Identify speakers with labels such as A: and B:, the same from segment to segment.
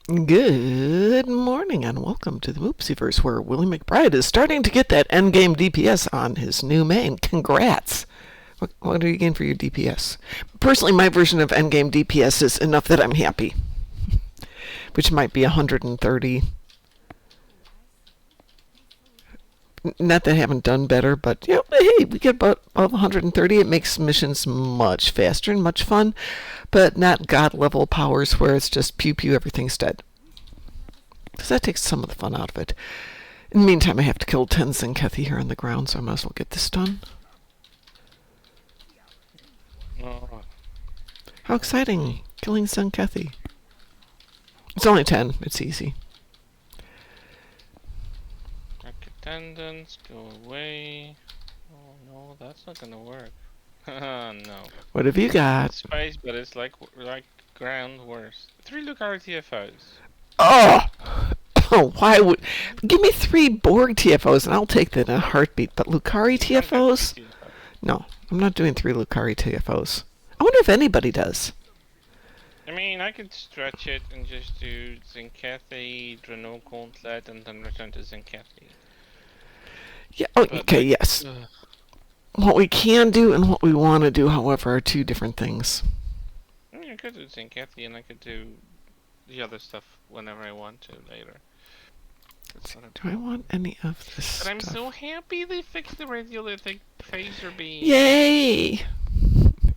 A: Good morning and welcome to the Moopsyverse, where Willie McBride is starting to get that endgame DPS on his new main. Congrats! What do you gain for your DPS? Personally, my version of endgame DPS is enough that I'm happy, which might be 130. Not that I haven't done better, but hey, we get about 130. It makes missions much faster and much fun, but not god level powers where it's just pew pew, everything's dead. Because that takes some of the fun out of it. In the meantime, I have to kill 10 Zenkethi here on the ground, so I might as well get this done. How exciting! Killing Zenkethi. It's only 10. It's easy.
B: Attendance, go away. Oh no, that's not gonna work. No.
A: What have you got?
B: Space, but it's like ground worse. 3 Lucario TFOs.
A: Oh! Why would... Give me 3 Borg TFOs and I'll take that in a heartbeat, but Lucari TFOs? No, I'm not doing 3 Lucari TFOs. I wonder if anybody does.
B: I mean, I could stretch it and just do Zenkethi, Drano Gauntlet, and then return to Zenkethi.
A: Yeah, okay, yes. What we can do and what we want to do, however, are 2 different things.
B: I could do Zenkethi and I could do the other stuff whenever I want to later.
A: Do I want any of this
B: stuff? But I'm so happy they fixed the radiolytic phaser beam.
A: Yay!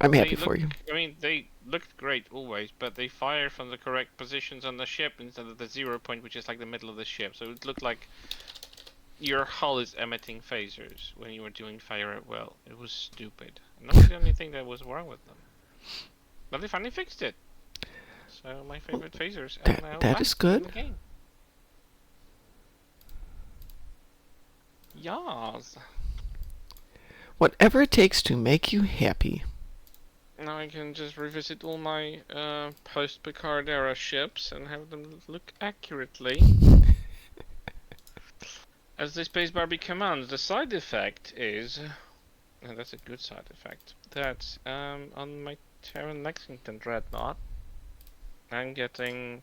A: I'm happy for you.
B: I mean, they looked great always, but they fire from the correct positions on the ship instead of the 0 point, which is like the middle of the ship. So it looked like your hull is emitting phasers when you were doing fire at will. It was stupid. And that was the only thing that was wrong with them. But they finally fixed it. So my favorite phasers are now
A: that is good.
B: in the game. Yas.
A: Whatever it takes to make you happy.
B: Now I can just revisit all my post-Picard era ships and have them look accurately. As the spacebar commands, the side effect is, and that's a good side effect, that on my Terran Lexington Dreadnought, I'm getting,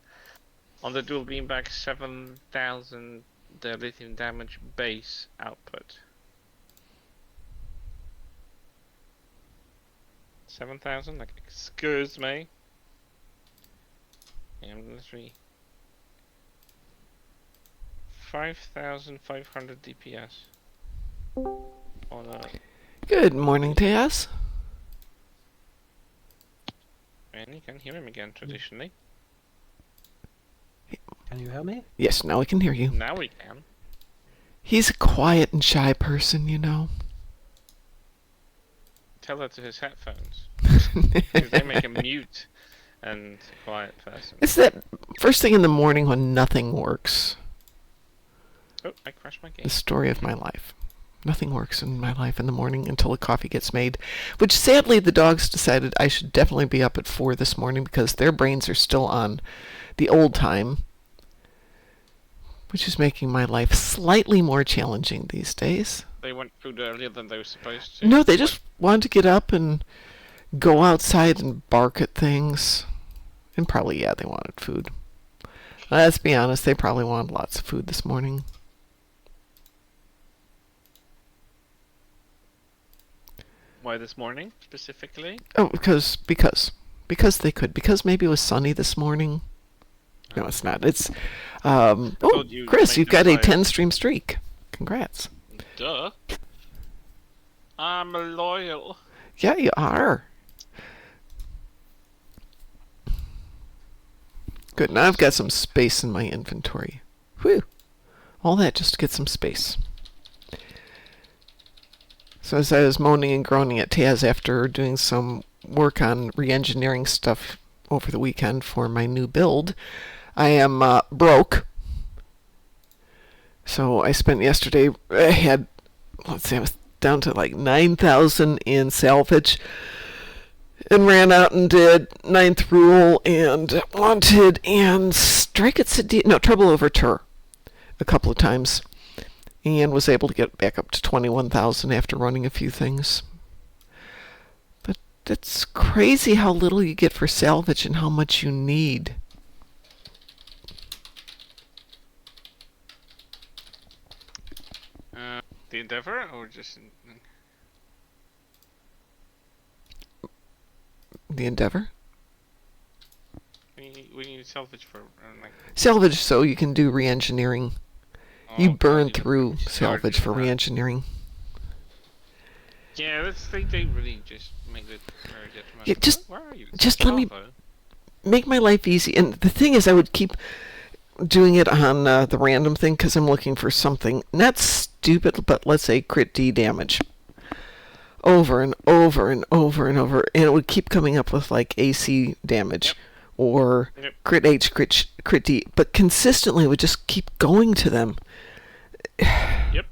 B: on the dual beamback, 7,000 lithium damage base output. 7,000? Like, excuse me? And literally 5,500 DPS on a...
A: Good morning, Taz.
B: And you can hear him again, traditionally.
C: Can you hear me?
A: Yes, now we can hear you.
B: Now we can.
A: He's a quiet and shy person, you know.
B: Tell that to his headphones. They make him mute and quiet person.
A: It's that first thing in the morning when nothing works.
B: Oh, I crashed my game.
A: The story of my life. Nothing works in my life in the morning until the coffee gets made, which sadly the dogs decided I should definitely be up at 4 this morning because their brains are still on the old time, which is making my life slightly more challenging these days.
B: They went food earlier than they were supposed to.
A: No, they just wanted to get up and go outside and bark at things. And probably, yeah, they wanted food. Let's be honest, they probably wanted lots of food this morning.
B: Why this morning, specifically?
A: Oh, because they could. Because maybe it was sunny this morning. No, it's not. It's, Chris, you've got a 10-stream streak. Congrats.
B: Duh. I'm loyal.
A: Yeah, you are. Good, now I've got some space in my inventory. Whew. All that just to get some space. So as I was moaning and groaning at Taz after doing some work on re-engineering stuff over the weekend for my new build, I am broke. So I spent yesterday, I was down to like 9,000 in salvage, and ran out and did Ninth Rule and Wanted and Strike at City, no, Trouble Over Tur a couple of times, and was able to get back up to 21,000 after running a few things. But it's crazy how little you get for salvage and how much you need.
B: The Endeavor, or just
A: The Endeavor.
B: we need salvage for like.
A: Salvage, so you can do re-engineering. You
B: Oh,
A: burn
B: God,
A: through
B: start
A: salvage for
B: that.
A: re-engineering.
B: Yeah, they really just make it very detrimental.
A: Yeah,
B: Where are you?
A: just let me
B: Java?
A: make my life easy. And the thing is, I would keep doing it on the random thing because I'm looking for something not stupid, but let's say crit D damage. Over and over and over and over, and it would keep coming up with like AC damage.
B: Yep.
A: Or
B: Yep.
A: crit H, crit D, but consistently would just keep going to them.
B: Yep.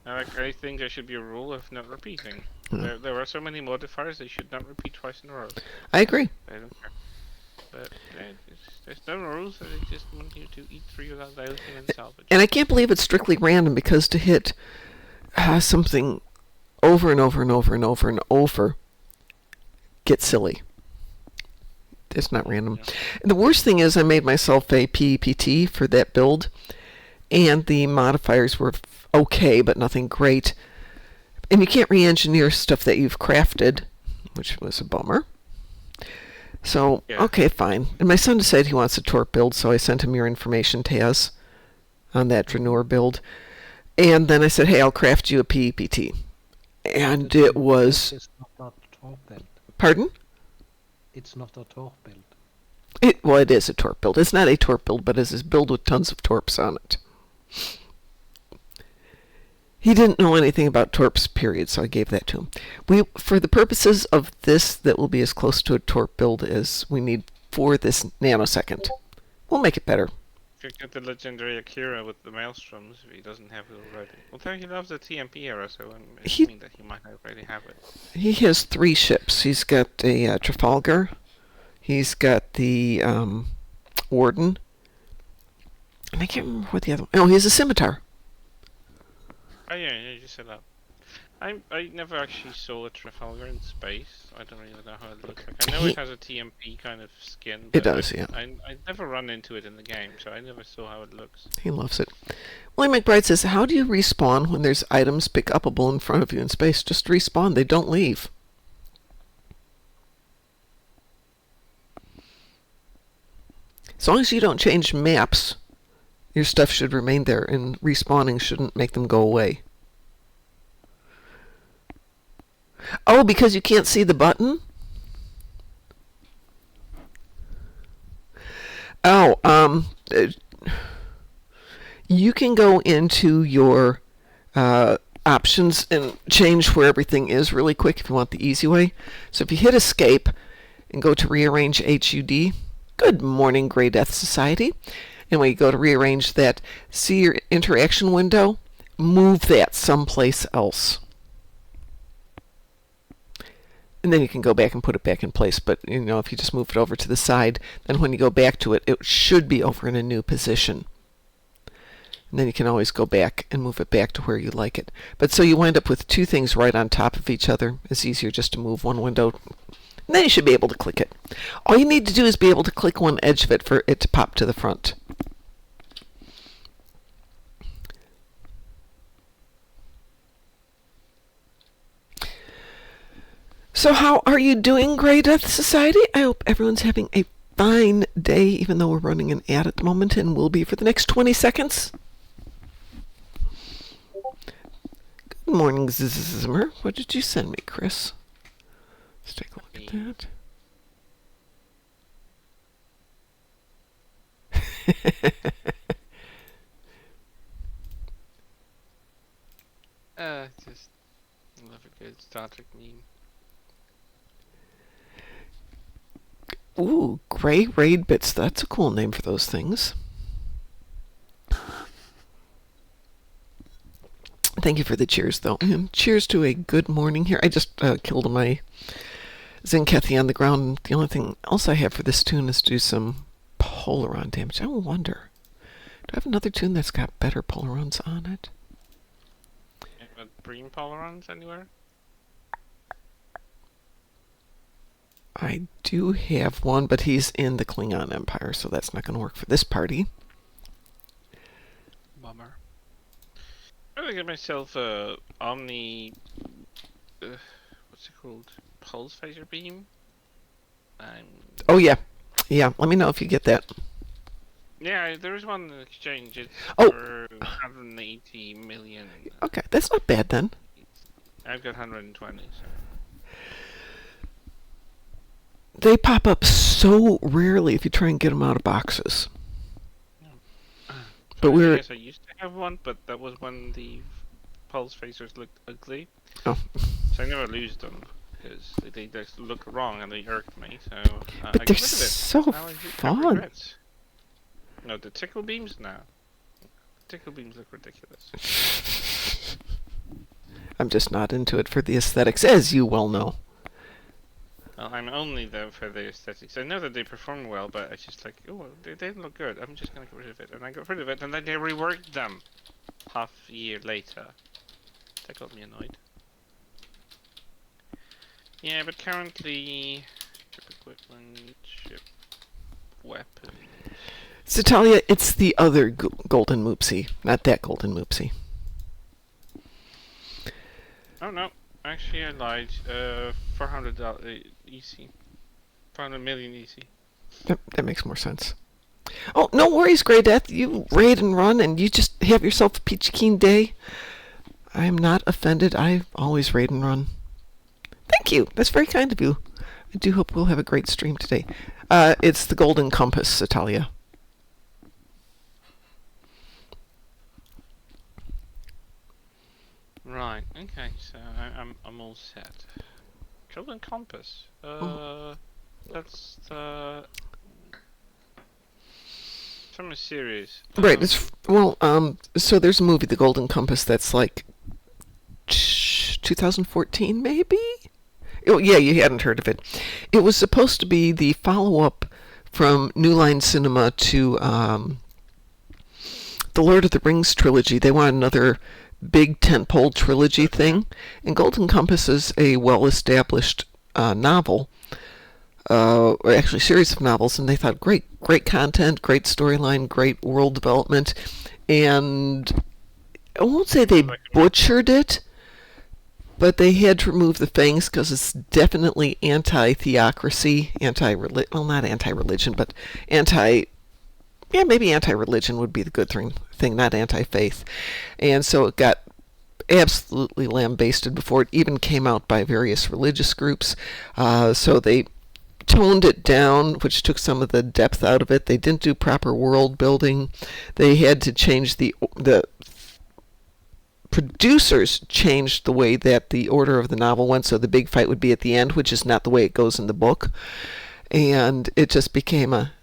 B: I think there should be a rule of not repeating. There are so many modifiers, they should not repeat twice in a row.
A: I agree.
B: I don't care. But there's no rules, so they just want you to eat 3 without diluting and salvage.
A: And I can't believe it's strictly random because to hit something over and over and over and over and over gets silly. It's not random.
B: Yeah.
A: And the worst thing is I made myself a PEPT for that build, and the modifiers were okay, but nothing great. And you can't re-engineer stuff that you've crafted, which was a bummer. So,
B: Yeah.
A: okay, fine. And my son decided he wants a Torp build, so I sent him your information, Taz, on that Draenor build. And then I said, hey, I'll craft you a PEPT. And it was...
C: It's not a Torp build.
A: Pardon?
C: It's not a Torp build.
A: Well, it is a Torp build. It's not a Torp build, but it's a build with tons of Torps on it. He didn't know anything about Torps, period, so I gave that to him. For the purposes of this, that will be as close to a Torp build as we need for this nanosecond. We'll make it better.
B: If you get the legendary Akira with the Maelstroms, if he doesn't have it already. Although he loves the TMP era, so I'm assuming that he might already have it.
A: He has 3 ships. He's got a Trafalgar. He's got the Warden. And I can't remember what the other one... Oh, he has a Scimitar.
B: Oh yeah, you just said that. I never actually saw a Trafalgar in space. I don't really know how it looks like. I know it has a TMP kind of skin.
A: It does, yeah.
B: I never run into it in the game, so I never saw how it looks.
A: He loves it. Willie McBride says, how do you respawn when there's items pick-upable in front of you in space? Just respawn. They don't leave. As long as you don't change maps, your stuff should remain there, and respawning shouldn't make them go away. Oh, because you can't see the button? Oh, you can go into your options and change where everything is really quick if you want the easy way. So if you hit escape and go to rearrange HUD, good morning, Grey Death Society. And when you go to rearrange that, see your interaction window, move that someplace else. And then you can go back and put it back in place. But, you know, if you just move it over to the side, then when you go back to it, it should be over in a new position. And then you can always go back and move it back to where you like it. But so you wind up with 2 things right on top of each other. It's easier just to move one window. And then you should be able to click it. All you need to do is be able to click one edge of it for it to pop to the front. So how are you doing, Grey Death Society? I hope everyone's having a fine day, even though we're running an ad at the moment, and will be for the next 20 seconds. Good morning, Zimmer. What did you send me, Chris? Let's take a look at that.
B: Just love a good Star Trek meme.
A: Ooh, Grey Raid Bits. That's a cool name for those things. Thank you for the cheers, though. And cheers to a good morning here. I just killed my Zenkethi on the ground. The only thing else I have for this tune is to do some Polaron damage. I wonder, do I have another tune that's got better Polarons on it?
B: Green Polarons anywhere?
A: I do have one, but he's in the Klingon Empire, so that's not going to work for this party.
B: Bummer. I'm gonna get myself a Omni. What's it called? Pulse phaser beam. Um,
A: Oh yeah, yeah. Let me know if you get that.
B: yeah, there is one in exchange. It's
A: Oh.
B: for 180 million.
A: Okay, that's not bad then.
B: I've got 120. So.
A: They pop up so rarely if you try and get them out of boxes. But
B: Yes, I used to have one, but that was when the pulse phasers looked ugly.
A: Oh.
B: So I never lose them because they just look wrong and they irked me. So I
A: But
B: got
A: they're
B: rid of it.
A: so
B: Now I have
A: fun.
B: regrets. No, the tickle beams now. Tickle beams look ridiculous.
A: I'm just not into it for the aesthetics, as you well know.
B: Well, I'm only there for the aesthetics. I know that they perform well, but it's just like, oh, they didn't look good. I'm just gonna get rid of it, and I got rid of it, and then they reworked them. Half a year later, that got me annoyed. Yeah, but currently, ship equipment, ship weapons.
A: So Talia, it's the other golden Moopsy, not that golden Moopsy.
B: Oh no, actually I lied. $400 EC. 400 million EC.
A: That makes more sense. Oh, no worries, Grey Death. You raid and run, and you just have yourself a peachy keen day. I am not offended. I always raid and run. Thank you. That's very kind of you. I do hope we'll have a great stream today. It's the Golden Compass, Italia.
B: Right. Okay. So I'm all set. Golden Compass. That's the from a series.
A: Right. It's so there's a movie, The Golden Compass, that's like 2014, maybe. Oh yeah, you hadn't heard of it. It was supposed to be the follow-up from New Line Cinema to the Lord of the Rings trilogy. They want another big tentpole trilogy thing, and Golden Compass is a well-established novel, or actually series of novels, and they thought great content, great storyline, great world development, and I won't say they butchered it, but they had to remove the fangs because it's definitely anti-theocracy, well, not anti-religion, but maybe anti-religion would be the good thing, not anti-faith. And so it got absolutely lambasted before it even came out by various religious groups. So they toned it down, which took some of the depth out of it. They didn't do proper world building. They had to change the producers changed the way that the order of the novel went, so the big fight would be at the end, which is not the way it goes in the book. And it just became a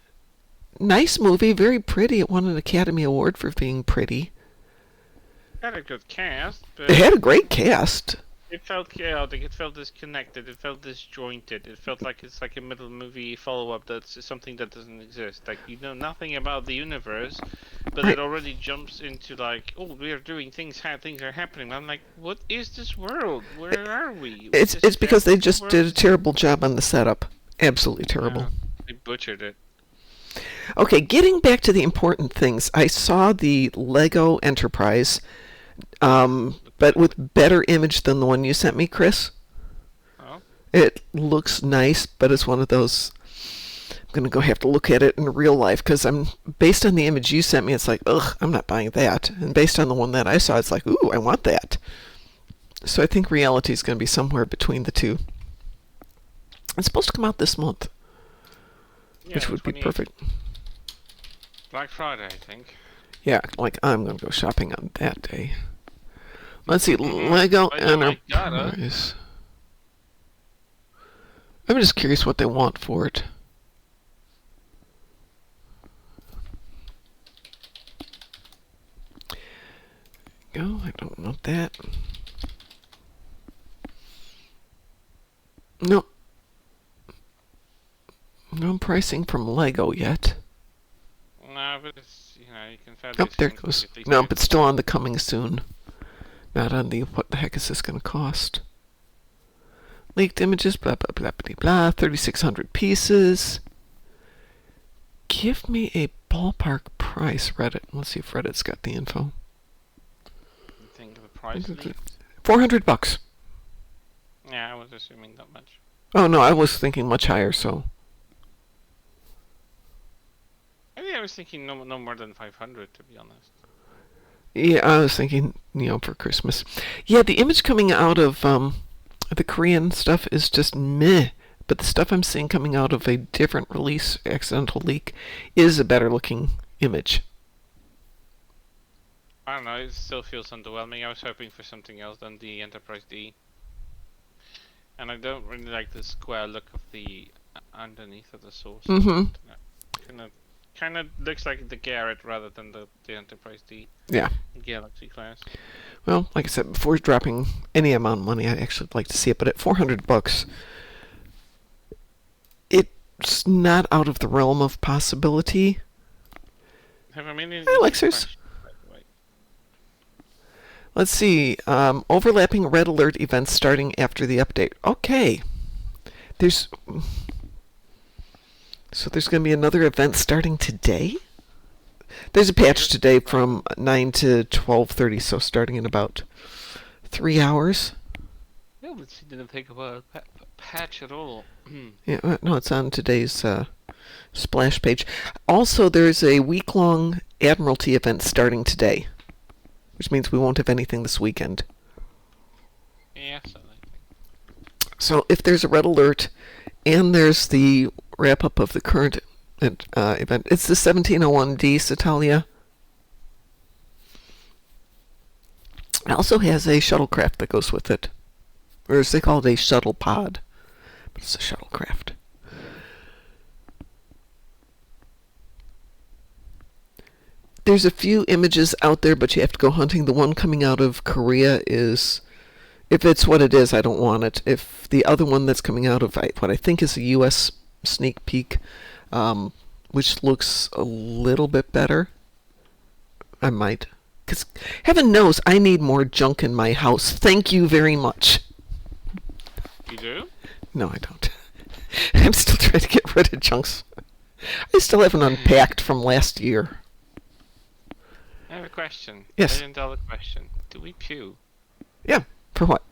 A: nice movie, very pretty. It won an Academy Award for being pretty.
B: It had a good cast, but
A: It had a great cast.
B: it felt chaotic. It felt disconnected. It felt disjointed. It felt like it's like a middle movie follow-up that's something that doesn't exist. Like, you know nothing about the universe, but it already jumps into like, oh, we are doing things. Things are happening. I'm like, what is this world? Where are we?
A: It's because they just did a terrible job on the setup. Absolutely terrible.
B: Yeah, they butchered it.
A: Okay, getting back to the important things. I saw the Lego Enterprise, but with better image than the one you sent me, Chris.
B: Oh.
A: It looks nice, but it's one of those. I'm gonna have to look at it in real life because based on the image you sent me. It's like, ugh, I'm not buying that. And based on the one that I saw, it's like, ooh, I want that. So I think reality is going to be somewhere between the two. It's supposed to come out this month, which would be perfect.
B: Black Friday, I think.
A: Yeah, like I'm going to go shopping on that day. Let's see, Lego Enterprise. I'm just curious what they want for it. Go, I don't want that. No. No pricing from Lego yet.
B: No, but it's, you can fairly.
A: Oh, there it goes. No, but still on the coming soon. Not on the what the heck is this going to cost? Leaked images, blah, blah, blah, blah, blah. 3,600 pieces. Give me a ballpark price, Reddit. Let's see if Reddit's got the info.
B: I think price leaked?
A: $400.
B: Yeah, I was assuming that much.
A: Oh no, I was thinking much higher. So
B: I think I was thinking no more than 500, to be honest.
A: yeah, I was thinking for Christmas. Yeah, the image coming out of the Korean stuff is just meh. But the stuff I'm seeing coming out of a different release, accidental leak, is a better looking image.
B: I don't know, it still feels underwhelming. I was hoping for something else than the Enterprise D. And I don't really like the square look of the underneath of the source.
A: Mm-hmm.
B: Kind of looks like the Garrett rather than the Enterprise D.
A: Yeah.
B: Galaxy class.
A: Well, like I said, before dropping any amount of money, I'd actually like to see it. But at $400, it's not out of the realm of possibility.
B: Have I made any
A: Hi, Alexis. Let's see. Overlapping red alert events starting after the update. Okay. So there's going to be another event starting today? There's a patch today from 9 to 12:30, so starting in about 3 hours.
B: Yeah, but she didn't take a patch at all.
A: Yeah, no, it's on today's splash page. Also, there's a week-long Admiralty event starting today, which means we won't have anything this weekend.
B: Yeah, something.
A: So if there's a red alert and there's the wrap-up of the current event, it's the 1701D Satalia. It also has a shuttlecraft that goes with it. Or as they call it, a shuttle pod. But it's a shuttlecraft. There's a few images out there, but you have to go hunting. The one coming out of Korea is, if it's what it is, I don't want it. If the other one that's coming out of what I think is a U.S. sneak peek, which looks a little bit better, I might. Because heaven knows I need more junk in my house. Thank you very much.
B: You do?
A: No, I don't. I'm still trying to get rid of junks. I still haven't unpacked from last year.
B: I have a question.
A: Yes.
B: $1 million question. Do we pew?
A: Yeah. For what?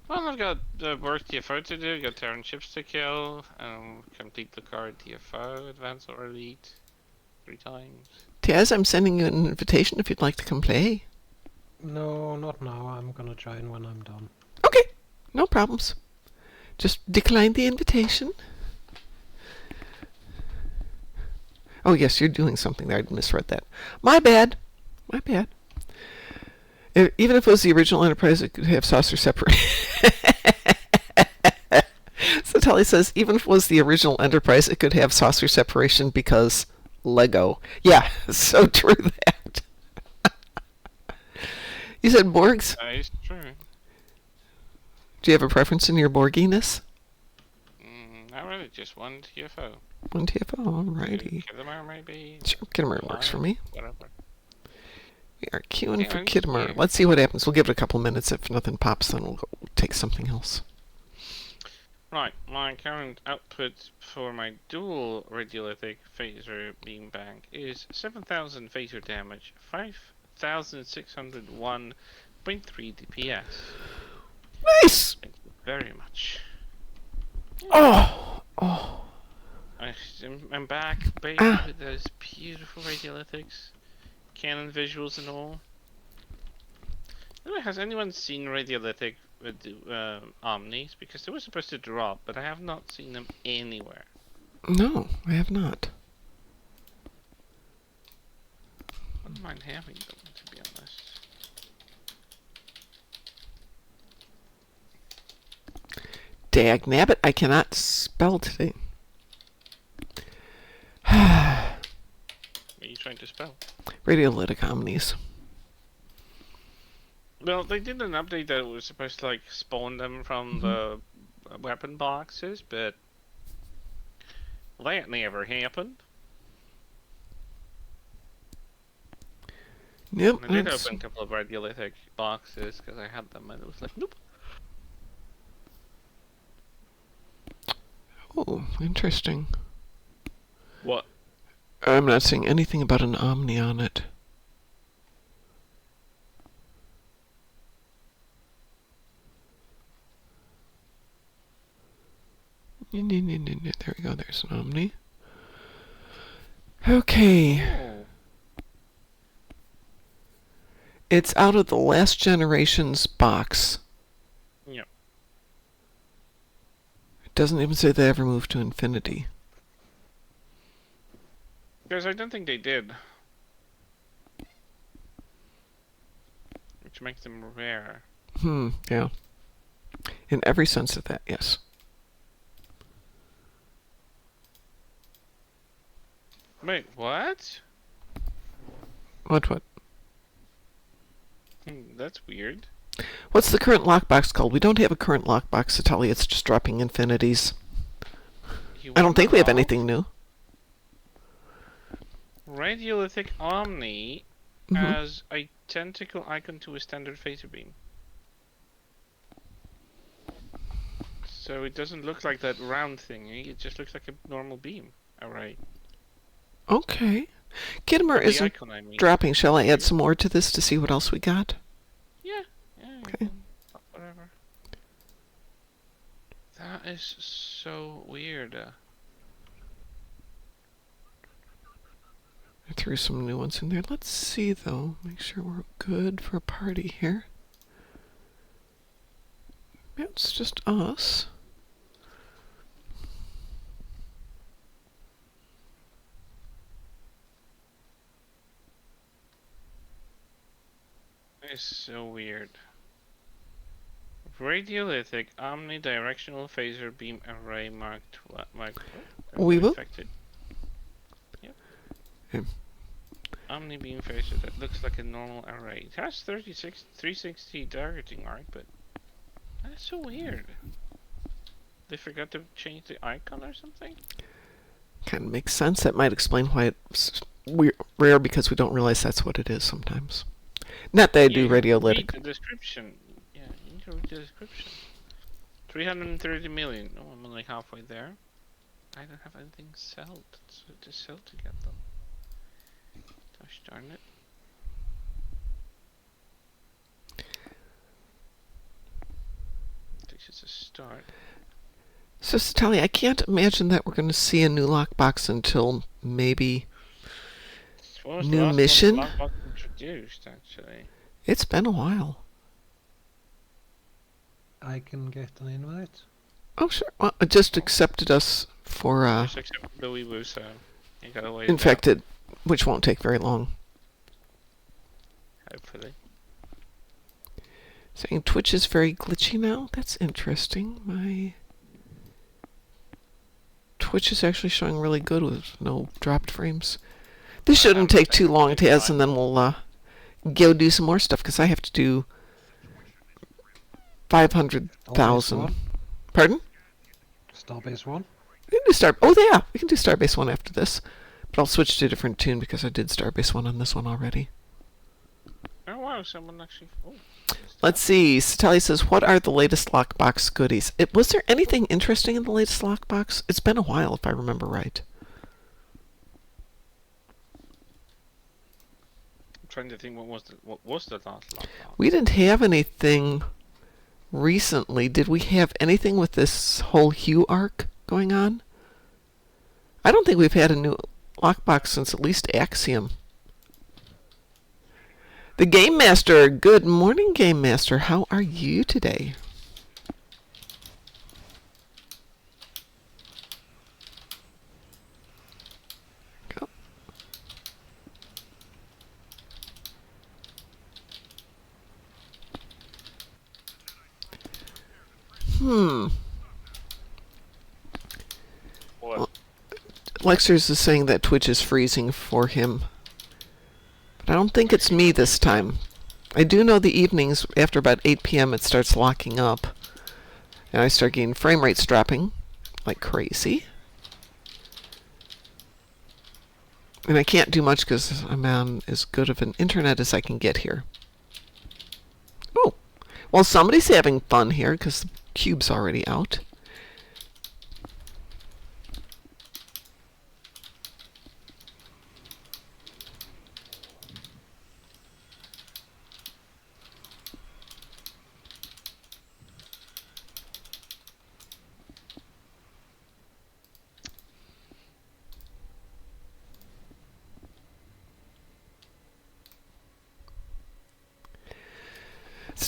B: Well, I've got work TFO to do, got Terran ships to kill, complete the card TFO, advance or elite, 3 times.
A: Taz, I'm sending you an invitation if you'd like to come play.
C: No, not now. I'm gonna join when I'm done.
A: Okay. No problems. Just decline the invitation. Oh, yes, you're doing something there. I misread that. My bad. My bad. Even if it was the original Enterprise, it could have saucer separation. So Tully says, even if it was the original Enterprise, it could have saucer separation because Lego. Yeah, so true that. You said Borgs?
B: That is true.
A: Do you have a preference in your Borginess?
B: Not really, just one TFO.
A: One TFO, alrighty.
B: Kittimer maybe?
A: Sure, Kittimer works for me.
B: Whatever.
A: We are queuing for
B: Yeah,
A: Kittimer.
B: yeah.
A: Let's see what happens. We'll give it a couple minutes. If nothing pops, then we'll take something else.
B: Right, my current output for my dual radiolithic phaser beam bank is 7,000 phaser damage, 5,601.3 DPS.
A: Nice!
B: Thank you very much.
A: Oh!
B: I'm back, baby, with those beautiful radiolithics, Canon visuals and all. Anyway, has anyone seen radiolithic with the Omnis? Because they were supposed to drop, but I have not seen them anywhere.
A: No, I have not.
B: Wouldn't mind having them, to be honest.
A: Dagnabbit, I cannot spell today.
B: What are you trying to spell?
A: Radiolytic omnis.
B: Well, they did an update that was supposed to like spawn them from the weapon boxes, but that never happened.
A: Yep.
B: I did open a couple of radiolithic boxes because I had them, and it was like, nope.
A: Oh, interesting.
B: What?
A: I'm not seeing anything about an omni on it. There we go. There's an Omni. Okay.
B: Oh.
A: It's out of the last generation's box.
B: Yeah.
A: It doesn't even say they ever moved to infinity.
B: Because I don't think they did. Which makes them rare.
A: Yeah. In every sense of that, yes.
B: Wait, what?
A: What?
B: That's weird.
A: What's the current lockbox called? We don't have a current lockbox to tell you. It's just dropping infinities. I don't think we have anything new.
B: Radiolithic Omni has identical icon to a standard phaser beam. So it doesn't look like that round thingy, it just looks like a normal beam array.
A: Okay. Kittimer isn't
B: icon, I mean.
A: dropping. Shall I add some more to this to see what else we got?
B: Yeah,
A: Okay.
B: Whatever. That is so weird.
A: I threw some new ones in there. Let's see, though. Make sure we're good for a party here. Yeah, it's just us.
B: It's so weird. Radiolithic omnidirectional phaser beam array marked
A: We will.
B: affected. Yep.
A: Okay.
B: Omni beam phaser that looks like a normal array. It has 360 targeting arc, but that's so weird. They forgot to change the icon or something?
A: Kind of makes sense. That might explain why it's rare, because we don't realize that's what it is sometimes. Not that I do radiolytic.
B: Read the description. Yeah, you need to read the description. 330 million. Oh, I'm only halfway there. I don't have anything sold to sell to get them. Gosh darn it. This is a start.
A: So, Sally, I can't imagine that we're going to see a new lockbox until maybe new mission.
B: Lockbox introduced, actually.
A: It's been a while.
C: I can get an invite.
A: Oh, sure. Well, it just accepted us for
B: Just accept the Weeboo, so you gotta wait.
A: infected, which won't take very long.
B: Hopefully.
A: Saying Twitch is very glitchy now. That's interesting. My Twitch is actually showing really good with no dropped frames. This shouldn't take too long, Taz, and then we'll go do some more stuff, because I have to do 500,000. Pardon?
C: Starbase One?
A: We can do we can do Starbase One after this. But I'll switch to a different tune because I did Starbase One on this one already.
B: Oh wow, someone actually... Oh.
A: Let's see. Satelli says, what are the latest lockbox goodies? Was there anything interesting in the latest lockbox? It's been a while, if I remember right.
B: I'm trying to think what was the last lockbox?
A: We didn't have anything recently. Did we have anything with this whole Hue arc going on? I don't think we've had a new lockbox since at least Axiom. The Game Master. Good morning, Game Master. How are you today? Go.
B: What?
A: Lexers is saying that Twitch is freezing for him. But I don't think it's me this time. I do know the evenings after about 8 p.m. it starts locking up. And I start getting frame rates dropping like crazy. And I can't do much because I'm on as good of an internet as I can get here. Oh, well, somebody's having fun here because the cube's already out.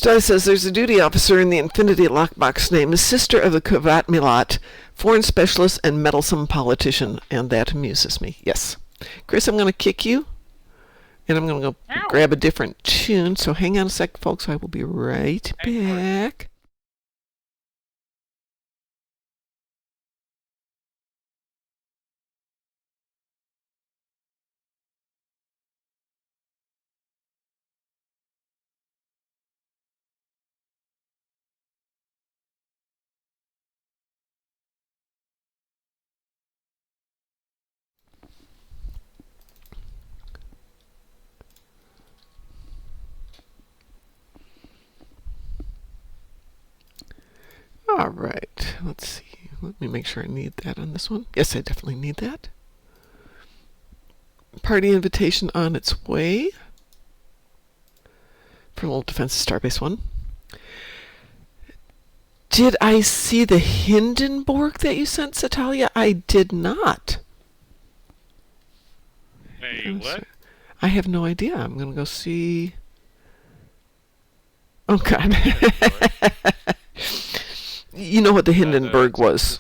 A: Study says there's a duty officer in the Infinity Lockbox named Sister of the Kavat Milat, foreign specialist and meddlesome politician, and that amuses me. Yes. Chris, I'm going to kick you, and I'm going to go
B: Ow.
A: grab a different tune, so hang on a sec, folks. I will be right back. All right, let's see. Let me make sure I need that on this one. Yes, I definitely need that. Party invitation on its way for a little Defense of Starbase One. Did I see the Hindenburg that you sent, Satalia? I did not.
B: Hey, what?
A: I have no idea. I'm going to go see. Oh, God. You know what the Hindenburg was.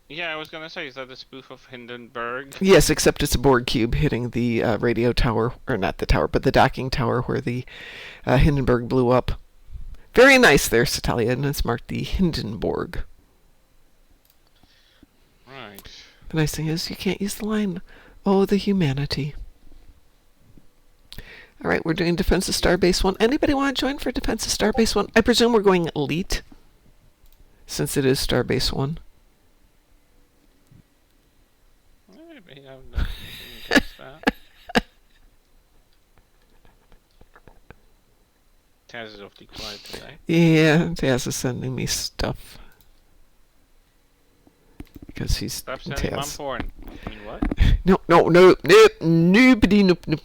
B: Yeah, I was gonna say, is that a spoof of Hindenburg?
A: Yes, except it's a Borg cube hitting the radio tower, or not the tower, but the docking tower where the Hindenburg blew up. Very nice there, Satalia, and it's marked the Hindenburg.
B: Right.
A: The nice thing is you can't use the line, "Oh, the humanity." All right, we're doing Defense of Starbase One. Anybody want to join for Defense of Starbase One? I presume we're going Elite, since it is Starbase One.
B: Maybe I'm not against that. Taz is awfully quiet today.
A: Yeah, Taz is sending me stuff. Because he's
B: Stop sending mom
A: Taz.
B: porn. I mean, what?
A: Nope,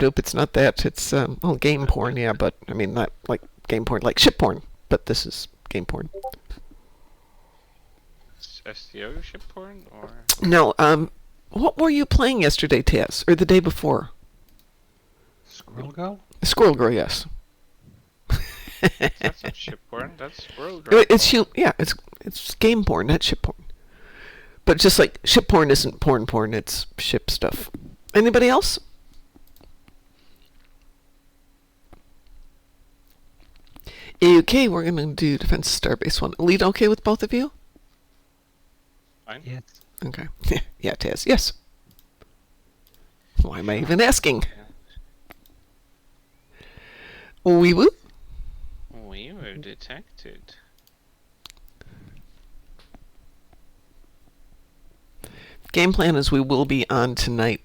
A: nope. It's not that. It's well, game porn, yeah, but I mean not like game porn, like ship porn. But this is game porn.
B: STO ship porn or?
A: No, what were you playing yesterday, Taz, or the day before?
C: Squirrel Girl?
A: Squirrel Girl, yes.
B: That's not ship porn. That's Squirrel Girl.
A: It's game porn, not ship porn. But just like ship porn isn't porn, it's ship stuff. Anybody else? Okay, we're gonna do Defense Starbase One. Lead okay with both of you?
B: Fine.
C: Yes.
A: Okay. Yeah, Taz. Yes. Why am I even asking? Wee woo.
B: We were detected.
A: Game plan is we will be on tonight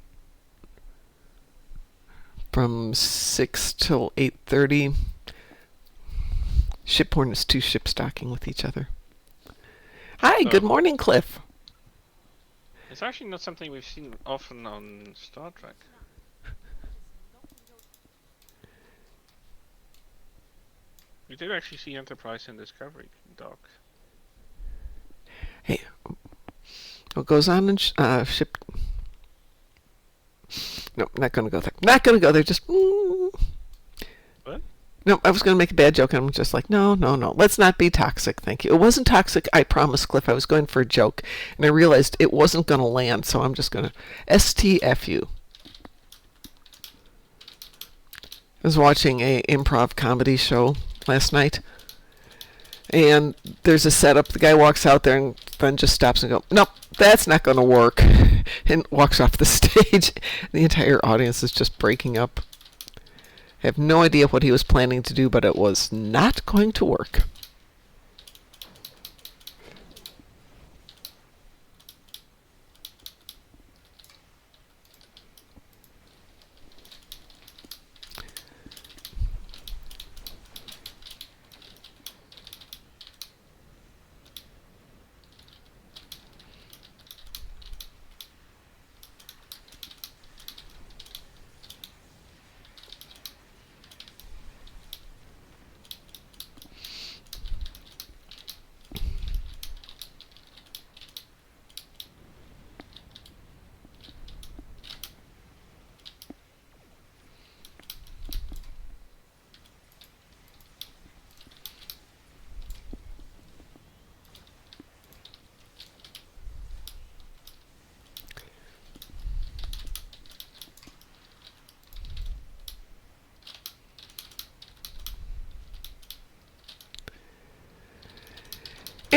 A: from 6 till 8:30. Ship porn is two ships docking with each other. Hi, good morning, Cliff.
B: It's actually not something we've seen often on Star Trek. We did actually see Enterprise and Discovery dock.
A: Hey, what goes on in ship? No, not gonna go there. Not gonna go there. Just.
B: What?
A: No, I was going to make a bad joke, and I'm just like, no. Let's not be toxic, thank you. It wasn't toxic, I promise, Cliff. I was going for a joke, and I realized it wasn't going to land, so I'm just going to STFU. I was watching a improv comedy show last night, and there's a setup. The guy walks out there and then just stops and goes, nope, that's not going to work, and walks off the stage. The entire audience is just breaking up. I have no idea what he was planning to do, but it was not going to work.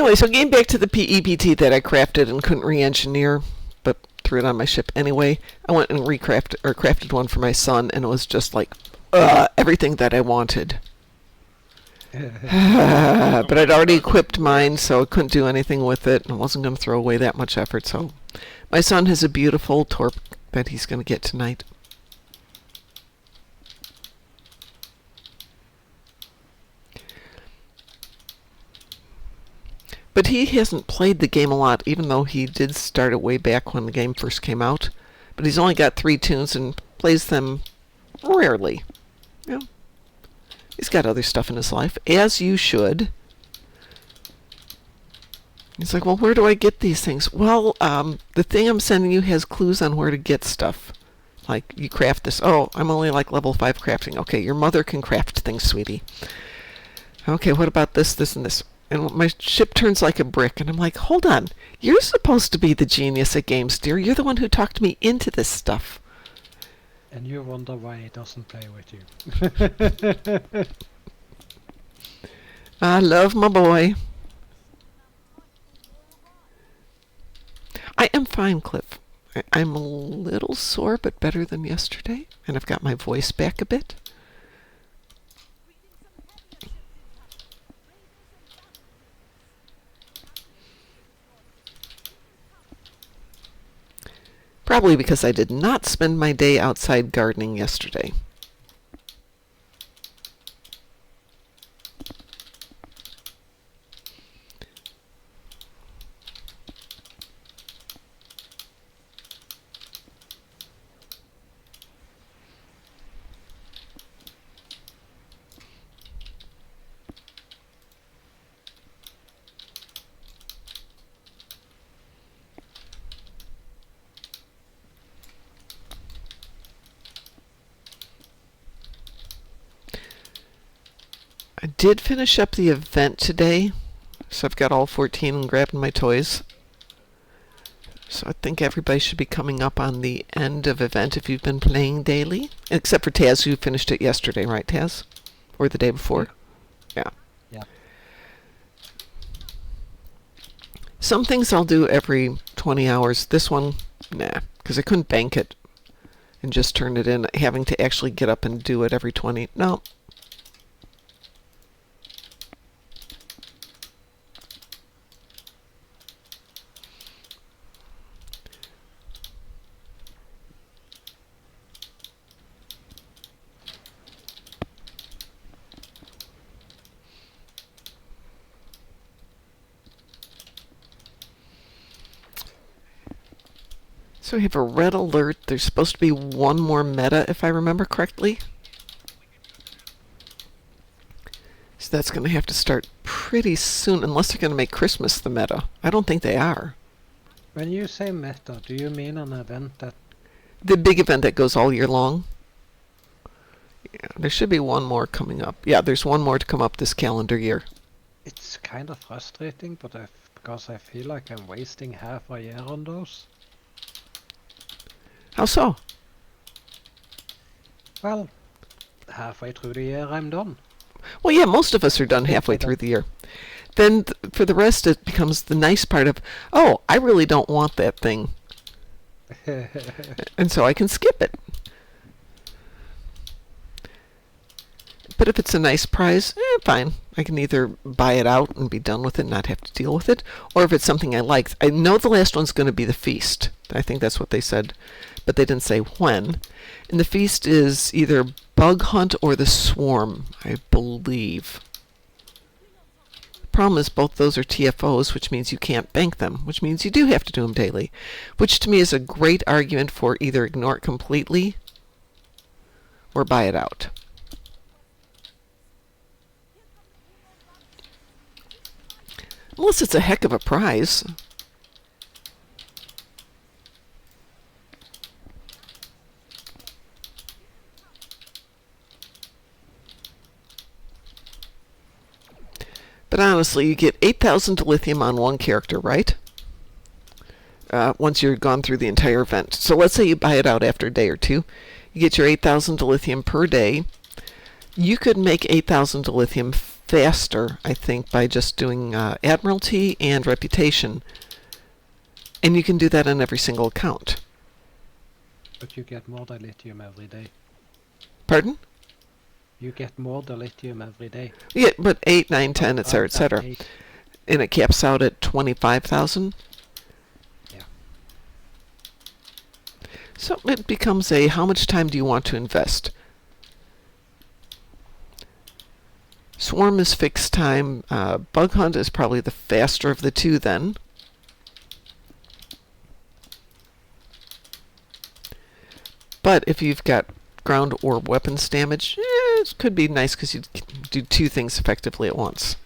A: Anyway, so getting back to the PEPT that I crafted and couldn't re-engineer, but threw it on my ship anyway. I went and crafted one for my son, and it was just like everything that I wanted. But I'd already equipped mine, so I couldn't do anything with it, and I wasn't going to throw away that much effort. So my son has a beautiful torp that he's going to get tonight. But he hasn't played the game a lot, even though he did start it way back when the game first came out. But he's only got 3 tunes and plays them rarely. You know, he's got other stuff in his life, as you should. He's like, well, where do I get these things? Well, the thing I'm sending you has clues on where to get stuff. Like, you craft this. Oh, I'm only like level 5 crafting. Okay, your mother can craft things, sweetie. Okay, what about this, this, and this? And my ship turns like a brick, and I'm like, hold on. You're supposed to be the genius at games, dear. You're the one who talked me into this stuff.
C: And you wonder why he doesn't play with you.
A: I love my boy. I am fine, Cliff. I'm a little sore, but better than yesterday. And I've got my voice back a bit. Probably because I did not spend my day outside gardening yesterday. I did finish up the event today, so I've got all 14 and grabbing my toys. So I think everybody should be coming up on the end of event if you've been playing daily. Except for Taz, who finished it yesterday, right, Taz? Or the day before? Yeah.
C: Yeah.
A: Some things I'll do every 20 hours. This one, nah, because I couldn't bank it and just turn it in. Having to actually get up and do it every 20. No. So we have a red alert. There's supposed to be one more meta, if I remember correctly. So that's going to have to start pretty soon, unless they're going to make Christmas the meta. I don't think they are.
C: When you say meta, do you mean an event that...
A: The big event that goes all year long. Yeah, there should be one more coming up. Yeah, there's one more to come up this calendar year.
C: It's kind of frustrating, but because I feel like I'm wasting half a year on those.
A: How so?
C: Well, halfway through the year I'm done.
A: Well, yeah, most of us are done halfway through the year. Then for the rest, it becomes the nice part of, oh, I really don't want that thing. And so I can skip it. But if it's a nice prize, fine. I can either buy it out and be done with it and not have to deal with it, or if it's something I like. I know the last one's going to be the Feast. I think that's what they said, but they didn't say when. And the Feast is either Bug Hunt or the Swarm, I believe. The problem is both those are TFOs, which means you can't bank them, which means you do have to do them daily, which to me is a great argument for either ignore it completely or buy it out. Unless it's a heck of a prize. But honestly, you get 8,000 dilithium on one character, right? Once you're gone through the entire event. So let's say you buy it out after a day or two. You get your 8,000 dilithium per day. You could make 8,000 dilithium faster, I think, by just doing Admiralty and Reputation. And you can do that on every single account.
C: But you get more dilithium every day.
A: Pardon?
C: You get more dilithium every day.
A: Yeah, but 8, 9, 10, etc., etc.
C: 8.
A: And it caps out at 25,000.
C: Yeah.
A: So it becomes a how much time do you want to invest? Swarm is fixed time. Bug Hunt is probably the faster of the two then. But if you've got ground or weapons damage, it could be nice because you do two things effectively at once.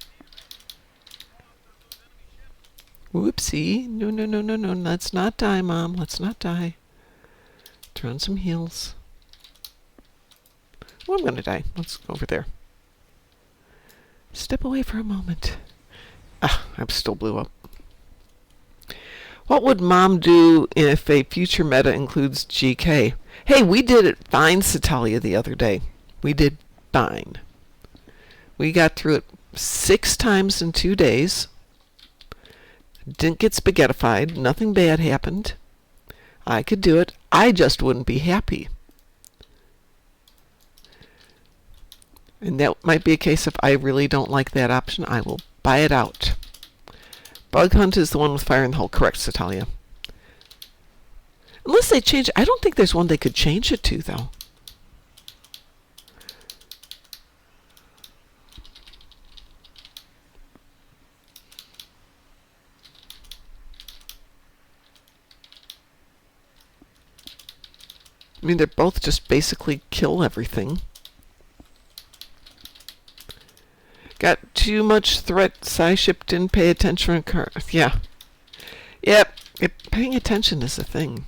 A: Whoopsie. No, no, no, no, no. Let's not die, Mom. Let's not die. Turn on some heals. Oh, I'm going to die. Let's go over there. Step away for a moment. Ah, I still blew up. What would Mom do if a future meta includes GK? Hey, we did it fine, Satalia, the other day. We did fine. We got through it 6 times in 2 days. Didn't get spaghettified. Nothing bad happened. I could do it. I just wouldn't be happy. And that might be a case if I really don't like that option, I will buy it out. Bug Hunt is the one with fire in the hole. Correct, Satalia. Unless they change it. I don't think there's one they could change it to, though. I mean, they're both just basically kill everything. Got too much threat. Sci-ship didn't pay attention. Yeah. Yep. Paying attention is a thing.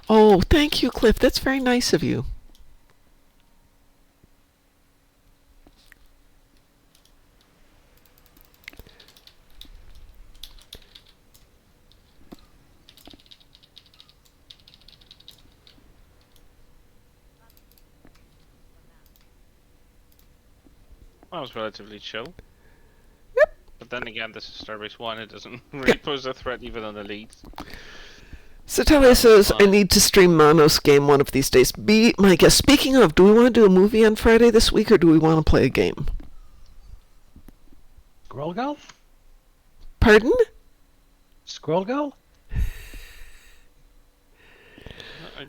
A: Oh, thank you, Cliff. That's very nice of you.
B: That was relatively chill.
A: Yep.
B: But then again, this is Starbase One. It doesn't really pose a threat even on the leads.
A: Satalia says, I need to stream Mono's game one of these days. Be my guest. Speaking of, do we want to do a movie on Friday this week, or do we want to play a game?
C: Squirrel Girl?
A: Pardon?
C: Squirrel Girl?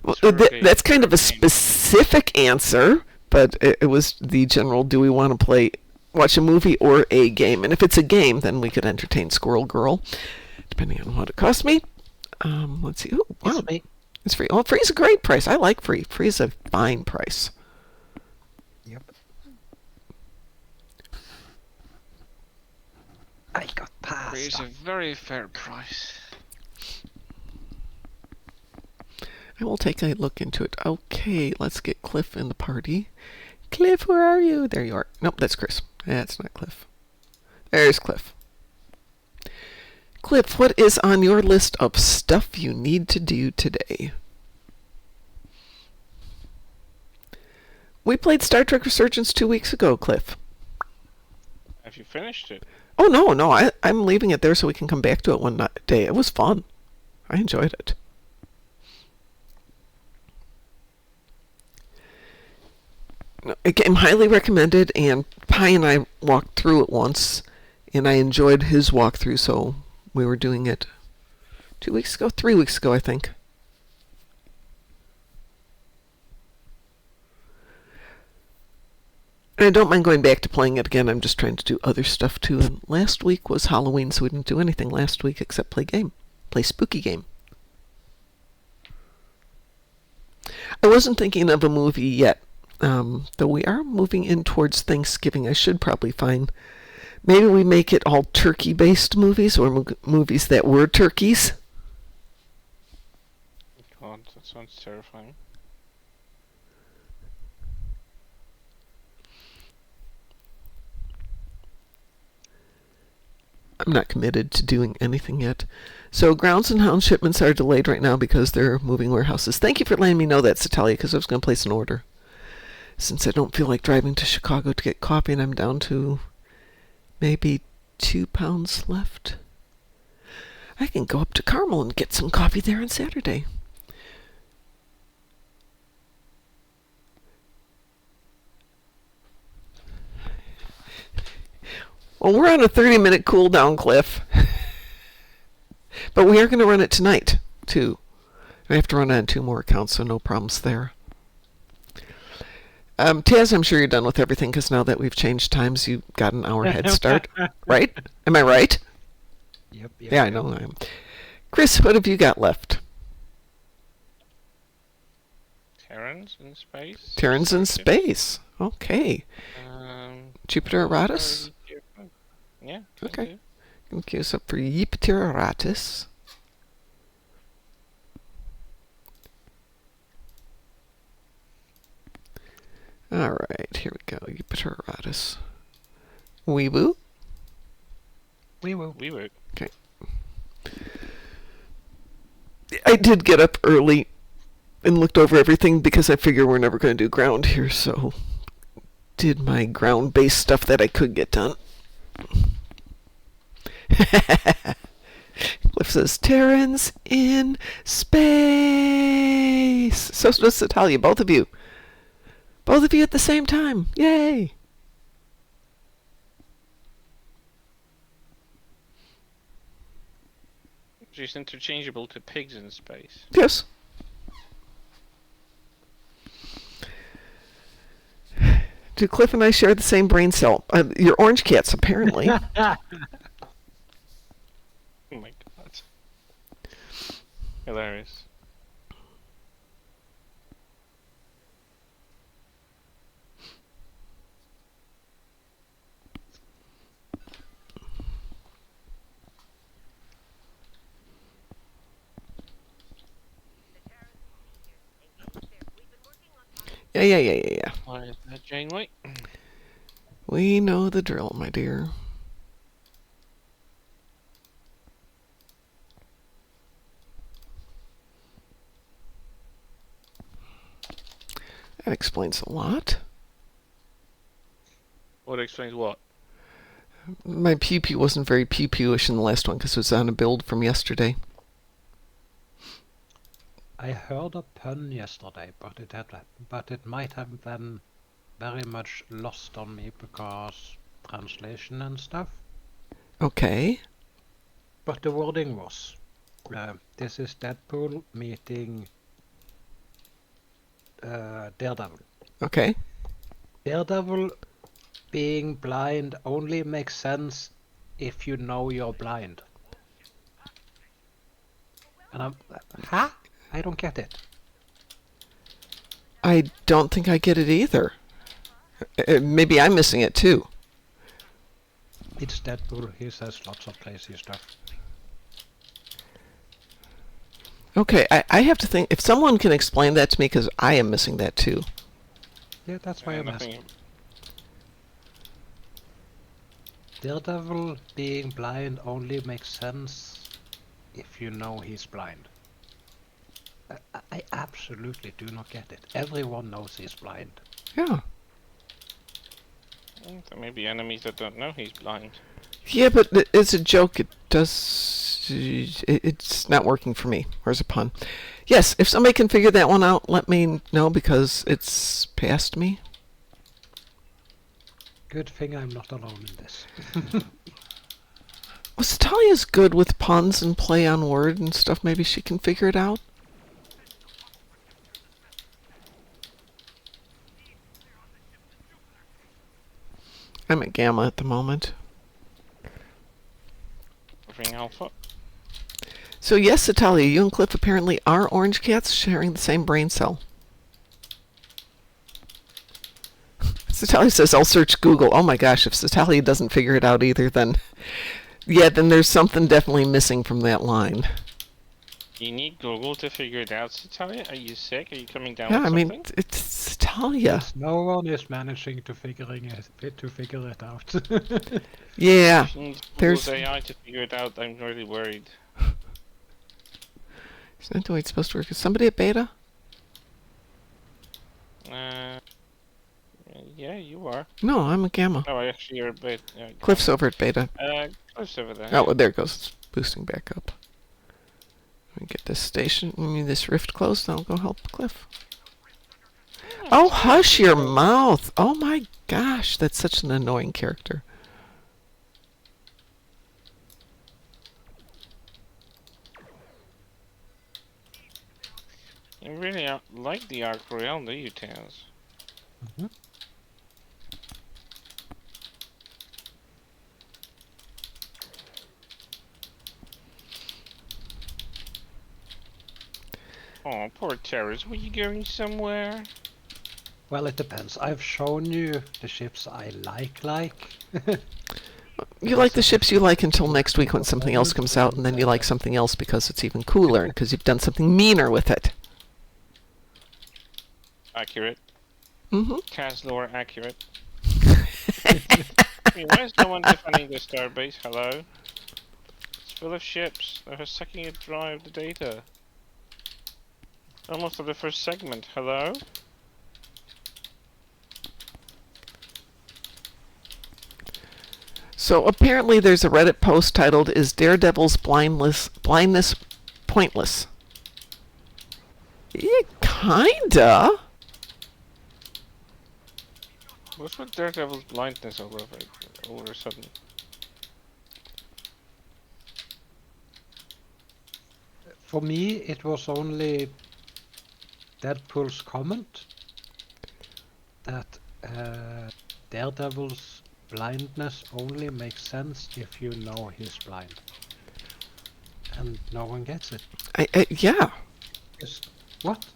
A: Well, that's kind of a specific answer, but it was the general, do we want to watch a movie or a game? And if it's a game, then we could entertain Squirrel Girl, depending on what it costs me. Let's see. Oh, wow. It's free. Oh, free's a great price. I like free. Free's a fine price.
C: Yep. I got past.
B: Free is a very fair price.
A: I will take a look into it. Okay, let's get Cliff in the party. Cliff, where are you? There you are. Nope, that's Chris. That's not Cliff. There's Cliff. Cliff, what is on your list of stuff you need to do today? We played Star Trek Resurgence 2 weeks ago, Cliff.
B: Have you finished it?
A: Oh, no. I'm leaving it there so we can come back to it one day. It was fun. I enjoyed it. A game highly recommended, and Pi and I walked through it once, and I enjoyed his walkthrough, so we were doing it 3 weeks ago, I think. And I don't mind going back to playing it again. I'm just trying to do other stuff too. And last week was Halloween, so we didn't do anything last week except play spooky game. I wasn't thinking of a movie yet, though we are moving in towards Thanksgiving. I should probably find. Maybe we make it all turkey-based movies, or movies that were turkeys.
B: God, that sounds terrifying.
A: I'm not committed to doing anything yet. So Grounds and Hound shipments are delayed right now because they're moving warehouses. Thank you for letting me know that, Satalia, because I was going to place an order. since I don't feel like driving to Chicago to get coffee, and I'm down to maybe 2 pounds left, I can go up to Carmel and get some coffee there on Saturday. Well, we're on a 30-minute cool-down, Cliff. But we are going to run it tonight, too. I have to run it on 2 more accounts, so no problems there. Taz, I'm sure you're done with everything, because now that we've changed times, you got an hour head start, right? Am I right?
C: Yep.
A: Yeah, I know I am. Chris, what have you got left?
B: Terrans in space.
A: Terrans in space. Okay. Jupiter Aratus?
B: Yeah.
A: Okay. Can queue us up for Jupiter Aratus. All right, here we go. Jupiter Aratus. Weeboo?
C: We will.
B: We were.
A: Okay. I did get up early and looked over everything because I figure we're never going to do ground here, so did my ground-based stuff that I could get done. Cliff says, Terrans in space. So does Natalia, both of you. Both of you at the same time. Yay.
B: She's interchangeable to pigs in space.
A: Yes. Do Cliff and I share the same brain cell? You're orange cats, apparently.
B: Oh my god. Hilarious.
A: Yeah.
B: Why is that Janeway?
A: We know the drill, my dear. That explains a lot.
B: What explains what?
A: My pew-pew wasn't very pew-pewish in the last one because it was on a build from yesterday.
C: I heard a pun yesterday, but it might have been very much lost on me because translation and stuff.
A: Okay.
C: But the wording was, this is Deadpool meeting Daredevil.
A: Okay.
C: Daredevil being blind only makes sense if you know you're blind. And I'm, huh? I don't get it.
A: I don't think I get it either. Maybe I'm missing it too.
C: It's Deadpool. He says lots of crazy stuff.
A: Okay, I have to think. If someone can explain that to me, because I am missing that too.
C: Yeah, that's why I'm asking. Daredevil being blind only makes sense if you know he's blind. I absolutely do not get it. Everyone knows he's blind.
A: Yeah.
B: There may be enemies that don't know he's blind.
A: Yeah, but it's a joke. It does. It's not working for me. Where's a pun? Yes, if somebody can figure that one out, let me know because it's past me.
C: Good thing I'm not alone in this.
A: Well, Talia's good with puns and play on word and stuff. Maybe she can figure it out. I'm at Gamma at the moment.
B: Ring Alpha.
A: So yes, Natalia, you and Cliff apparently are orange cats sharing the same brain cell. Natalia says, I'll search Google. Oh my gosh, if Natalia doesn't figure it out either, then... Yeah, then there's something definitely missing from that line.
B: You need Google to figure it out, Natalia? Are you sick? Are you coming down
A: Yeah,
B: with
A: I mean,
B: something?
A: it's Natalia.
C: Yes, no one is managing to figure it out.
A: Yeah,
B: If you need
A: there's...
B: Google's AI to figure it out, I'm really worried.
A: Is that the way it's supposed to work? Is somebody at beta?
B: Yeah, you are.
A: No, I'm a Gamma.
B: Oh, actually, you're a bit.
A: Cliff's over at Beta.
B: Cliff's over there.
A: Oh, well, there it goes. It's boosting back up. Let me get this station, this rift closed, and I'll go help Cliff. Oh, hush your mouth! Oh my gosh, that's such an annoying character.
B: You really like the Arc Royale, do you, Taz?
C: Hmm.
B: Oh, poor Terrace. Were you going somewhere?
C: Well, it depends. I've shown you the ships I like.
A: You like the ships you like until next week when something else comes out, and then you like something else because it's even cooler, because you've done something meaner with it.
B: Accurate.
A: Mm-hmm.
B: Taz lore accurate. I mean, why is no one defending the starbase? Hello? It's full of ships that are sucking it dry of the data. Almost at the first segment. Hello?
A: So apparently there's a Reddit post titled, "Is Daredevil's blindness pointless?" Yeah, kinda.
B: What's with Daredevil's blindness all of a sudden?
C: For me, it was only Deadpool's comment that Daredevil's blindness only makes sense if you know he's blind. And no one gets it.
A: Yeah.
C: Just, what?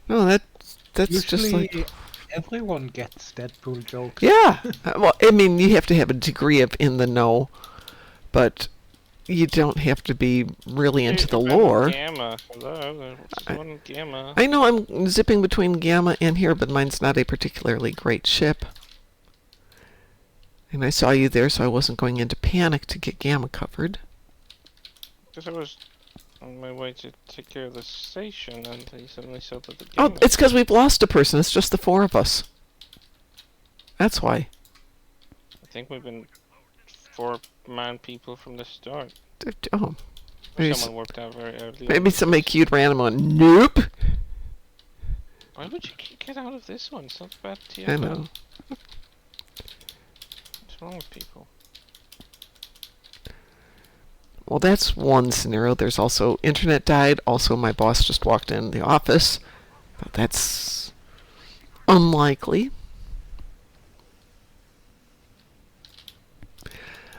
A: No, that's
C: Usually
A: just like...
C: everyone gets Deadpool jokes.
A: Yeah. Well, I mean, you have to have a degree of in the know, but you don't have to be really into the lore.
B: Gamma. Hello. What's one Gamma?
A: I know I'm zipping between Gamma and here, but mine's not a particularly great ship. And I saw you there, so I wasn't going into panic to get Gamma covered.
B: Because I was on my way to take care of the station, and he suddenly said that the
A: Oh,
B: Gamma...
A: it's because we've lost a person. It's just the 4 of us. That's why.
B: I think we've been 4-man people from the start.
A: Oh. Maybe
B: Someone worked out very early.
A: maybe somebody cute random one. Nope.
B: Why would you get out of this one? It's not bad TFL.
A: I know.
B: What's wrong with people?
A: Well, that's one scenario. There's also internet died. Also, my boss just walked in the office. But that's unlikely.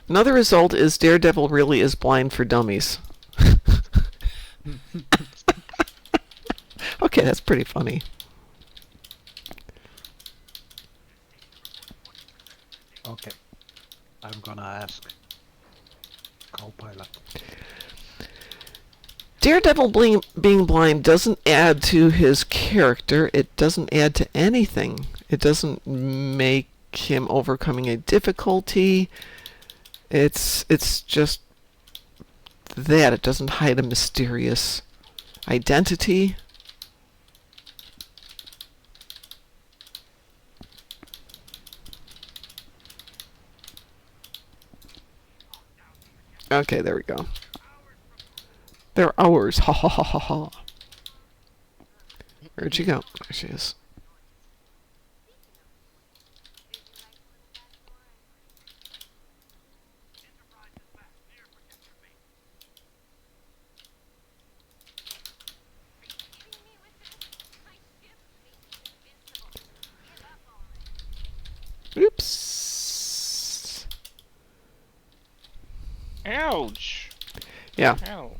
A: Another result is Daredevil really is blind for dummies. Okay, that's pretty funny.
C: Okay. I'm gonna ask Copilot.
A: Daredevil being blind doesn't add to his character. It doesn't add to anything. It doesn't make him overcoming a difficulty. It's just that. It doesn't hide a mysterious identity. Okay, there we go. They're ours. Ha ha ha ha ha. Where'd she go? There she is. Oops.
B: Ouch!
A: Yeah.
B: Ow.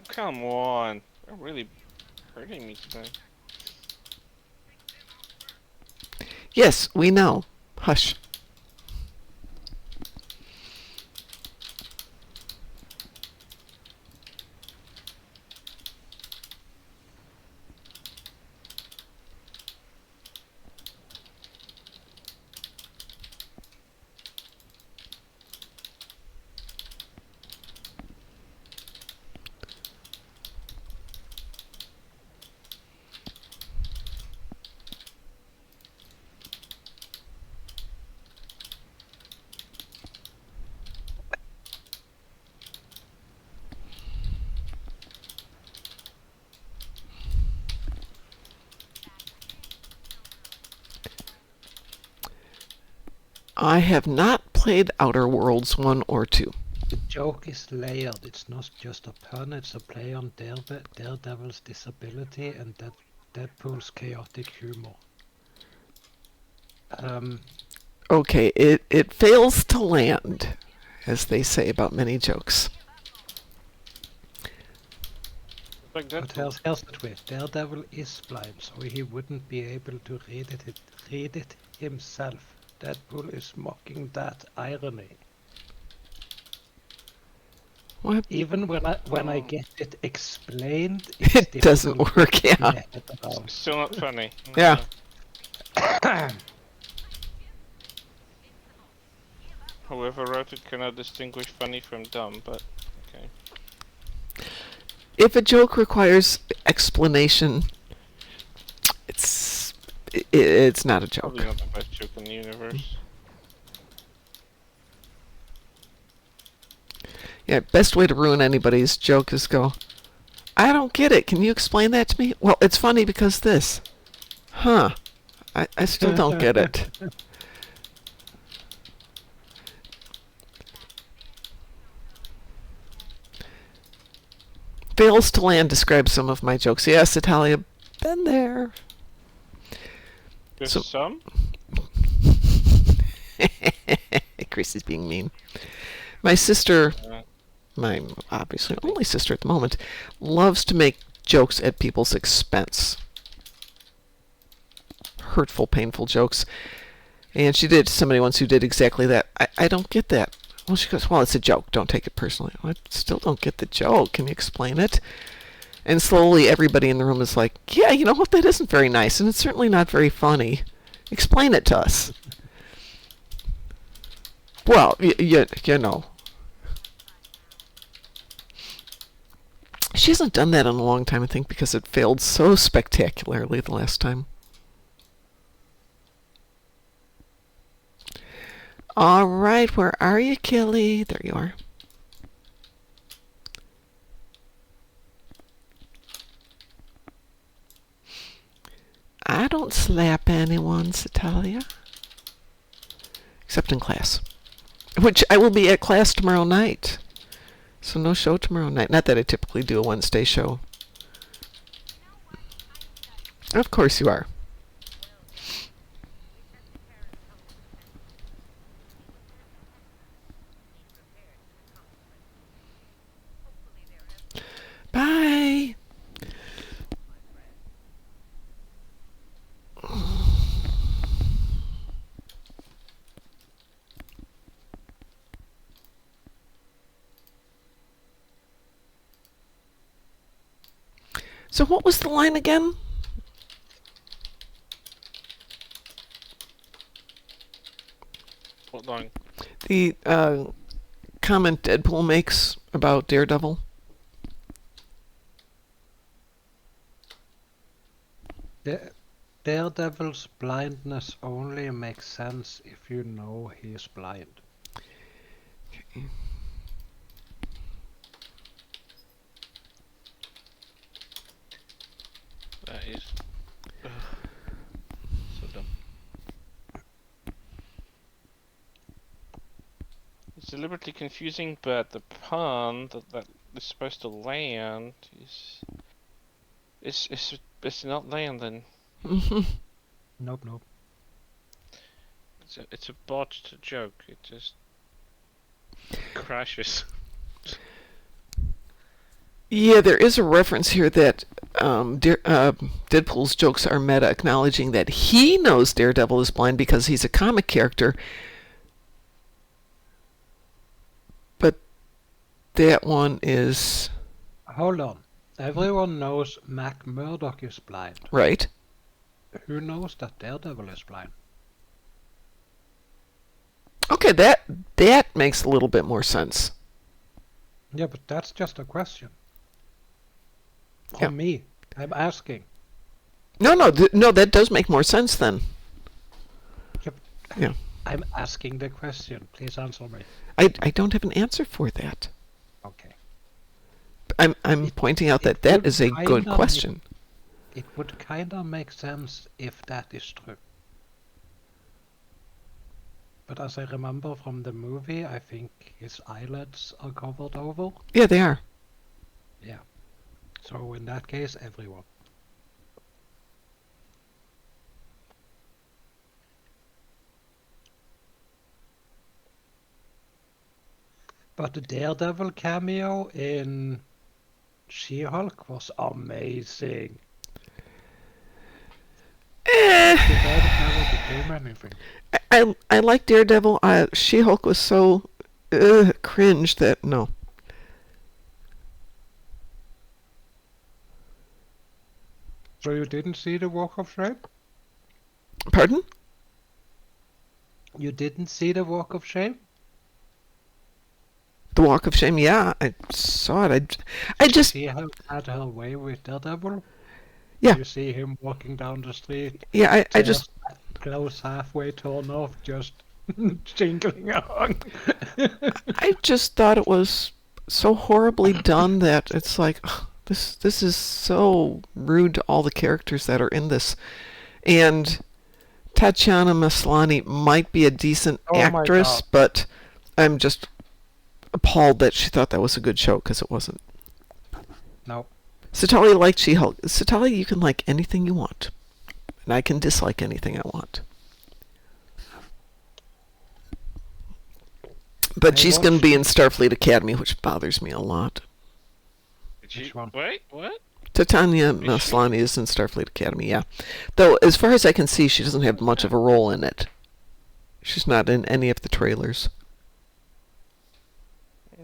B: Come on. They're really hurting me today.
A: Yes, we know. Hush. I have not played Outer Worlds 1 or 2.
C: The joke is layered. It's not just a pun, it's a play on Daredevil's disability and Deadpool's chaotic humor.
A: Okay, it fails to land, as they say about many jokes.
B: Like
C: But
B: that.
C: here's the twist. Daredevil is blind, so he wouldn't be able to read it himself. Deadpool is mocking that irony.
A: What?
C: Even when I get it explained,
A: It
C: still
A: doesn't work,
C: get
A: yeah.
C: my head around.
B: Still not funny.
A: Yeah.
B: Whoever wrote it cannot distinguish funny from dumb, but okay.
A: If a joke requires explanation, it's not a joke.
B: Probably not the best joke in the universe.
A: Yeah, best way to ruin anybody's joke is go, I don't get it. Can you explain that to me? Well, it's funny because this. Huh. I still don't get it. Fails to land describes some of my jokes. Yes, Italia, been there.
B: There's
A: So-
B: some?
A: Chris is being mean. My sister,
B: Uh,
A: my obviously only sister at the moment, loves to make jokes at people's expense. Hurtful, painful jokes. And she did somebody once who did exactly that. I don't get that. Well, she goes, well, it's a joke. Don't take it personally. I still don't get the joke. Can you explain it? And slowly everybody in the room is like, yeah, you know what? That isn't very nice. And it's certainly not very funny. Explain it to us. Well, you know. She hasn't done that in a long time, I think, because it failed so spectacularly the last time. All right, where are you, Kelly? There you are. I don't slap anyone, Satalia. Except in class. Which I will be at class tomorrow night. So no show tomorrow night. Not that I typically do a Wednesday show. Of course you are. Bye. So what was the line again?
B: What line?
A: The comment Deadpool makes about Daredevil.
C: Daredevil's blindness only makes sense if you know he is blind.
B: That is. Ugh. So dumb. It's deliberately confusing, but the pun that is supposed to land is it's not landing.
A: Mm-hmm.
C: Nope.
B: It's a botched joke. It just crashes.
A: Yeah, there is a reference here that Deadpool's jokes are meta, acknowledging that he knows Daredevil is blind because he's a comic character. But that one is...
C: Hold on. Everyone knows Mac Murdock is blind.
A: Right.
C: Who knows that Daredevil is blind?
A: Okay, that makes a little bit more sense.
C: Yeah, but that's just a question.
A: Yeah.
C: For me, I'm asking.
A: No, that does make more sense then.
C: Yep.
A: Yeah.
C: I'm asking the question. Please answer me.
A: I don't have an answer for that.
C: Okay.
A: I'm pointing out that
C: would
A: is a good
C: kinda
A: question.
C: It would kinda make sense if that is true. But as I remember from the movie, I think his eyelids are covered over.
A: Yeah, they are.
C: Yeah. So in that case, everyone. But the Daredevil cameo in She-Hulk was amazing.
A: Eh,
C: Too bad it never became anything.
A: I like Daredevil. She-Hulk was so cringe that no.
C: So you didn't see the Walk of Shame?
A: Pardon?
C: You didn't see the Walk of Shame?
A: The Walk of Shame. Yeah, I saw it. I
C: Did you
A: just
C: see how had her way with Daredevil?
A: Yeah.
C: You see him walking down the street.
A: yeah I just
C: Clothes halfway torn off, just jingling along.
A: I just thought it was so horribly done that it's like ugh, this is so rude to all the characters that are in this. And Tatiana Maslany might be a decent
C: Oh my
A: actress,
C: God.
A: but I'm just appalled that she thought that was a good show because it wasn't.
C: No.
A: Satali liked She-Hulk. Satali, you can like anything you want, and I can dislike anything I want. But
C: I
A: she's going to be in
C: watched-
A: Starfleet Academy, which bothers me a lot.
B: Did you...
C: Which one?
B: Wait, what?
A: Titania
B: Is she?
A: Maslany is in Starfleet Academy, yeah. Though, as far as I can see, she doesn't have much of a role in it. She's not in any of the trailers.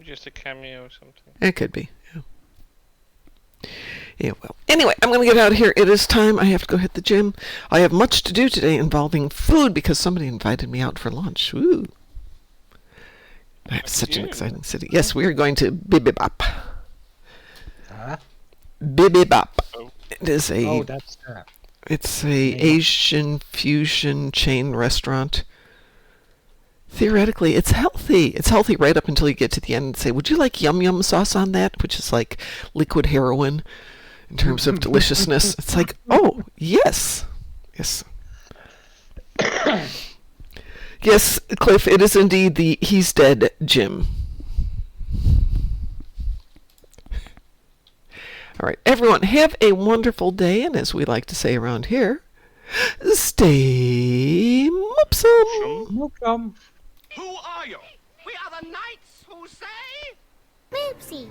B: Just a cameo or something.
A: It could be, yeah. Yeah, well. Anyway, I'm going to get out of here. It is time. I have to go hit the gym. I have much to do today involving food because somebody invited me out for lunch. Woo! I have such an
B: you?
A: exciting city. Yes, we are going to Bibibop.
C: Huh?
A: Bibibop.
B: Oh.
A: It is a
C: Oh, that's
A: it's a Asian fusion chain restaurant. Theoretically, it's healthy. It's healthy right up until you get to the end and say, "Would you like yum yum sauce on that?" Which is like liquid heroin in terms of deliciousness. It's like, oh yes, yes, yes, Cliff. It is indeed the He's Dead Jim. All right, everyone, have a wonderful day, and as we like to say around here, stay moopsome.
C: Welcome.
D: Who are you?
E: We are the knights who say...
F: Moopsy.